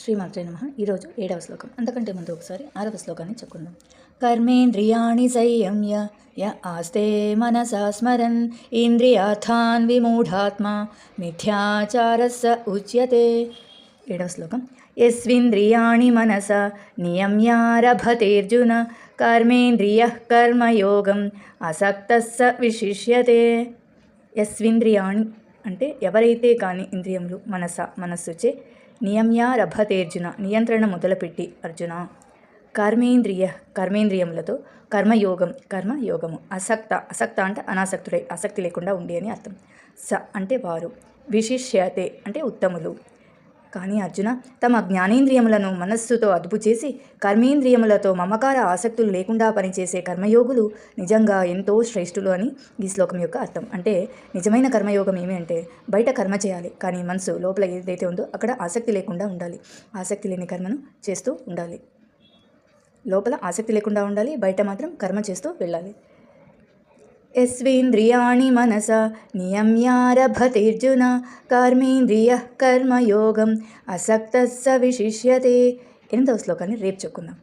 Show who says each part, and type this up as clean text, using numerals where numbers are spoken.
Speaker 1: శ్రీమాత్రే నమః. ఈరోజు 7వ శ్లోకం. అంతకంటే ముందు ఒకసారి 6వ శ్లోకాన్ని చెప్పుకుందాం. కర్మేంద్రియాణి సంయమ్య య ఆస్తే మనసా స్మరన్ ఇంద్రియార్థాన్ విమూఢాత్మా మిథ్యాచారస్స ఉచ్యతే. 7వ శ్లోకం. యస్వింద్రియాణి మనసా నియమ్యారభతేర్జున కర్మేంద్రియః కర్మయోగం అసక్తస్స విశిష్యతే. యస్వింద్రియాణి అంటే ఎవరైతే కానీ ఇంద్రియములు మనస్సుచే నియమ్యారభతేర్జున నియంత్రణ మొదలుపెట్టి అర్జున కర్మేంద్రియములతో కర్మయోగము అసక్త అంటే అనాసక్తుడై ఆసక్తి లేకుండా ఉండి అని అర్థం. స అంటే వారు, విశిష్యతే అంటే ఉత్తములు. కానీ అర్జున తమ జ్ఞానేంద్రియములను మనస్సుతో అదుపు చేసి కర్మేంద్రియములతో మమకార ఆసక్తులు లేకుండా పనిచేసే కర్మయోగులు నిజంగా ఎంతో శ్రేష్ఠులు అని ఈ శ్లోకం యొక్క అర్థం. అంటే నిజమైన కర్మయోగం ఏమి అంటే బయట కర్మ చేయాలి, కానీ మనసు లోపల ఏదైతే ఉందో అక్కడ ఆసక్తి లేకుండా ఉండాలి. ఆసక్తి లేని కర్మను చేస్తూ ఉండాలి. లోపల ఆసక్తి లేకుండా ఉండాలి, బయట మాత్రం కర్మ చేస్తూ వెళ్ళాలి. యస్వింద్రియాణి మనసా నియమ్యారభతేర్జున కర్మేంద్రియః కర్మయోగం అసక్తస్స విశిష్యతే. 8వ శ్లోకాన్ని రేపు చెప్పుకుందాం.